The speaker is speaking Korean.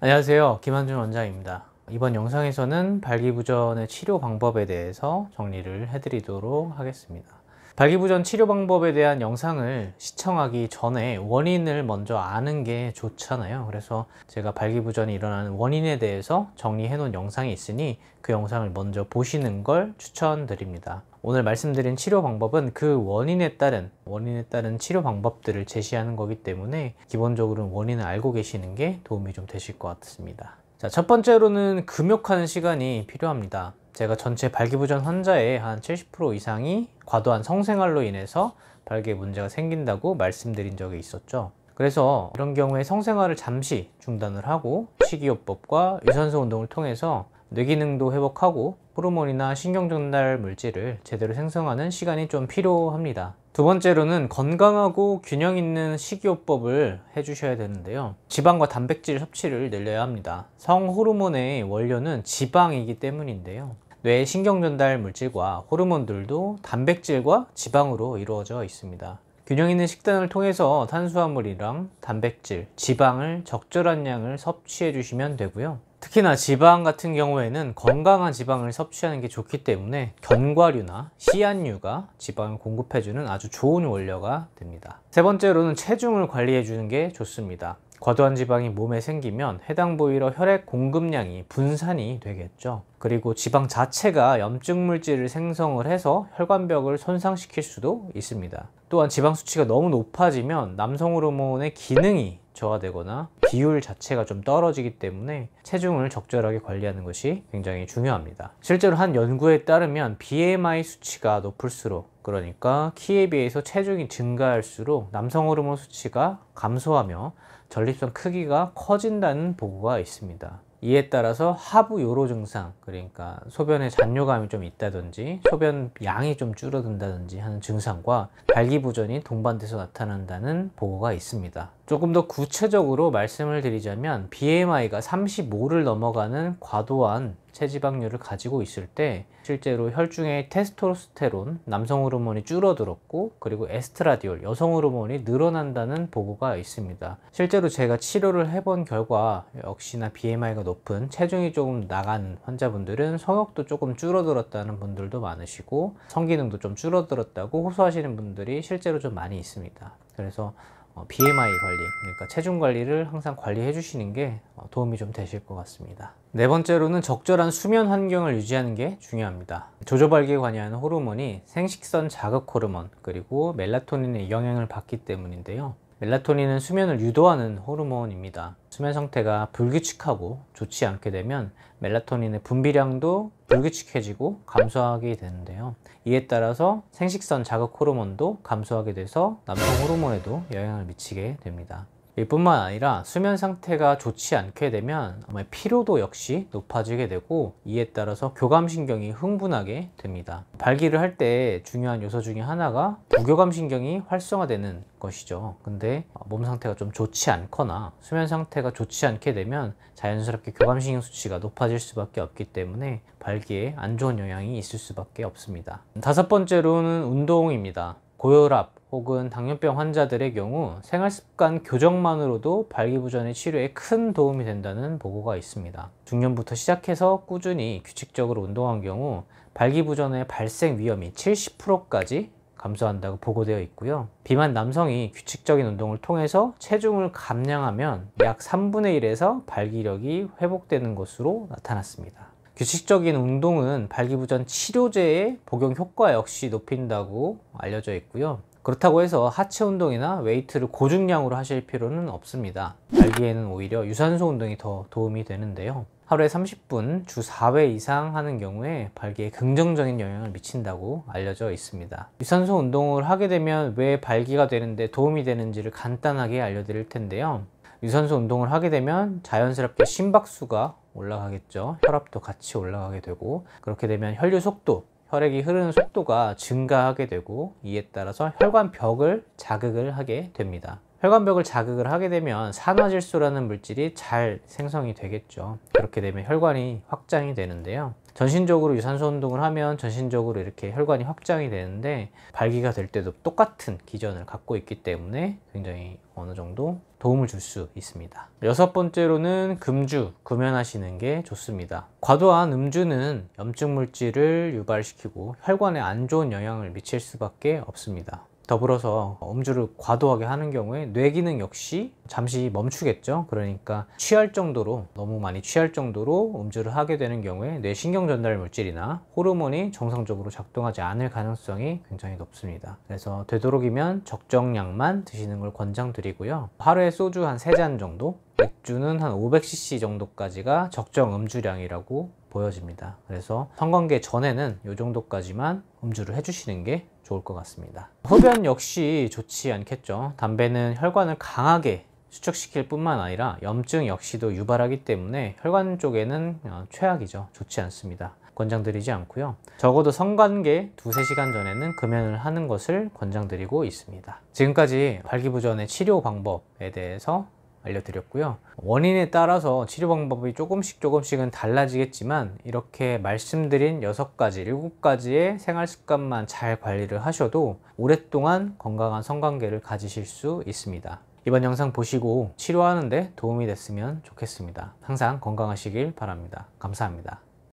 안녕하세요, 김한준 원장입니다. 이번 영상에서는 발기부전의 치료 방법에 대해서 정리를 해드리도록 하겠습니다. 발기부전 치료 방법에 대한 영상을 시청하기 전에 원인을 먼저 아는 게 좋잖아요. 그래서 제가 발기부전이 일어나는 원인에 대해서 정리해 놓은 영상이 있으니 그 영상을 먼저 보시는 걸 추천드립니다. 오늘 말씀드린 치료 방법은 그 원인에 따른 치료 방법들을 제시하는 거기 때문에 기본적으로는 원인을 알고 계시는 게 도움이 좀 되실 것 같습니다. 자, 첫 번째로는 금욕하는 시간이 필요합니다. 제가 전체 발기부전 환자의 한 70% 이상이 과도한 성생활로 인해서 발기에 문제가 생긴다고 말씀드린 적이 있었죠. 그래서 이런 경우에 성생활을 잠시 중단을 하고 식이요법과 유산소 운동을 통해서 뇌기능도 회복하고 호르몬이나 신경전달 물질을 제대로 생성하는 시간이 좀 필요합니다. 두 번째로는 건강하고 균형 있는 식이요법을 해주셔야 되는데요. 지방과 단백질 섭취를 늘려야 합니다. 성호르몬의 원료는 지방이기 때문인데요. 뇌의 신경전달 물질과 호르몬들도 단백질과 지방으로 이루어져 있습니다. 균형 있는 식단을 통해서 탄수화물이랑 단백질, 지방을 적절한 양을 섭취해 주시면 되고요. 특히나 지방 같은 경우에는 건강한 지방을 섭취하는 게 좋기 때문에 견과류나 씨앗류가 지방을 공급해주는 아주 좋은 원료가 됩니다. 세 번째로는 체중을 관리해 주는 게 좋습니다. 과도한 지방이 몸에 생기면 해당 부위로 혈액 공급량이 분산이 되겠죠. 그리고 지방 자체가 염증 물질을 생성을 해서 혈관벽을 손상시킬 수도 있습니다. 또한 지방 수치가 너무 높아지면 남성 호르몬의 기능이 저하되거나 비율 자체가 좀 떨어지기 때문에 체중을 적절하게 관리하는 것이 굉장히 중요합니다. 실제로 한 연구에 따르면 BMI 수치가 높을수록, 그러니까 키에 비해서 체중이 증가할수록 남성 호르몬 수치가 감소하며 전립선 크기가 커진다는 보고가 있습니다. 이에 따라서 하부 요로 증상, 그러니까 소변에 잔뇨감이 좀 있다든지 소변 양이 좀 줄어든다든지 하는 증상과 발기부전이 동반돼서 나타난다는 보고가 있습니다. 조금 더 구체적으로 말씀을 드리자면 BMI가 35를 넘어가는 과도한 체지방률을 가지고 있을 때 실제로 혈중의 테스토스테론, 남성 호르몬이 줄어들었고, 그리고 에스트라디올, 여성 호르몬이 늘어난다는 보고가 있습니다. 실제로 제가 치료를 해본 결과 역시나 BMI가 높은 체중이 조금 나간 환자분들은 성욕도 조금 줄어들었다는 분들도 많으시고 성기능도 좀 줄어들었다고 호소하시는 분들이 실제로 좀 많이 있습니다. 그래서 BMI 관리, 그러니까 체중 관리를 항상 관리해 주시는 게 도움이 좀 되실 것 같습니다. 네 번째로는 적절한 수면 환경을 유지하는 게 중요합니다. 조조발기에 관여하는 호르몬이 생식선 자극 호르몬, 그리고 멜라토닌의 영향을 받기 때문인데요. 멜라토닌은 수면을 유도하는 호르몬입니다. 수면 상태가 불규칙하고 좋지 않게 되면 멜라토닌의 분비량도 불규칙해지고 감소하게 되는데요. 이에 따라서 생식선 자극 호르몬도 감소하게 돼서 남성 호르몬에도 영향을 미치게 됩니다. 이뿐만 아니라 수면 상태가 좋지 않게 되면 피로도 역시 높아지게 되고, 이에 따라서 교감신경이 흥분하게 됩니다. 발기를 할 때 중요한 요소 중에 하나가 부교감신경이 활성화되는 것이죠. 근데 몸 상태가 좀 좋지 않거나 수면 상태가 좋지 않게 되면 자연스럽게 교감신경 수치가 높아질 수밖에 없기 때문에 발기에 안 좋은 영향이 있을 수밖에 없습니다. 다섯 번째로는 운동입니다. 고혈압 혹은 당뇨병 환자들의 경우 생활습관 교정만으로도 발기부전의 치료에 큰 도움이 된다는 보고가 있습니다. 중년부터 시작해서 꾸준히 규칙적으로 운동한 경우 발기부전의 발생 위험이 70%까지 감소한다고 보고되어 있고요. 비만 남성이 규칙적인 운동을 통해서 체중을 감량하면 약 3분의 1에서 발기력이 회복되는 것으로 나타났습니다. 규칙적인 운동은 발기부전 치료제의 복용 효과 역시 높인다고 알려져 있고요. 그렇다고 해서 하체 운동이나 웨이트를 고중량으로 하실 필요는 없습니다. 발기에는 오히려 유산소 운동이 더 도움이 되는데요. 하루에 30분 주 4회 이상 하는 경우에 발기에 긍정적인 영향을 미친다고 알려져 있습니다. 유산소 운동을 하게 되면 왜 발기가 되는데 도움이 되는지를 간단하게 알려드릴 텐데요. 유산소 운동을 하게 되면 자연스럽게 심박수가 올라가겠죠. 혈압도 같이 올라가게 되고, 그렇게 되면 혈류 속도, 혈액이 흐르는 속도가 증가하게 되고, 이에 따라서 혈관벽을 자극을 하게 됩니다. 혈관벽을 자극을 하게 되면 산화질소라는 물질이 잘 생성이 되겠죠. 그렇게 되면 혈관이 확장이 되는데요. 전신적으로 유산소 운동을 하면 전신적으로 이렇게 혈관이 확장이 되는데 발기가 될 때도 똑같은 기전을 갖고 있기 때문에 굉장히 어느 정도 도움을 줄 수 있습니다. 여섯 번째로는 금주 구면하시는 게 좋습니다. 과도한 음주는 염증 물질을 유발시키고 혈관에 안 좋은 영향을 미칠 수밖에 없습니다. 더불어서 음주를 과도하게 하는 경우에 뇌 기능 역시 잠시 멈추겠죠. 그러니까 취할 정도로, 너무 많이 취할 정도로 음주를 하게 되는 경우에 뇌 신경 전달 물질이나 호르몬이 정상적으로 작동하지 않을 가능성이 굉장히 높습니다. 그래서 되도록이면 적정량만 드시는 걸 권장드리고요. 하루에 소주 한 3잔 정도, 맥주는 한 500cc 정도까지가 적정 음주량이라고 보여집니다. 그래서 성관계 전에는 이 정도까지만 음주를 해주시는 게 좋을 것 같습니다. 흡연 역시 좋지 않겠죠. 담배는 혈관을 강하게 수축시킬 뿐만 아니라 염증 역시도 유발하기 때문에 혈관 쪽에는 최악이죠. 좋지 않습니다. 권장드리지 않고요. 적어도 성관계 2-3시간 전에는 금연을 하는 것을 권장드리고 있습니다. 지금까지 발기부전의 치료 방법에 대해서 알려드렸고요. 원인에 따라서 치료 방법이 조금씩은 달라지겠지만 이렇게 말씀드린 6가지, 7가지의 생활 습관만 잘 관리를 하셔도 오랫동안 건강한 성관계를 가지실 수 있습니다. 이번 영상 보시고 치료하는 데 도움이 됐으면 좋겠습니다. 항상 건강하시길 바랍니다. 감사합니다.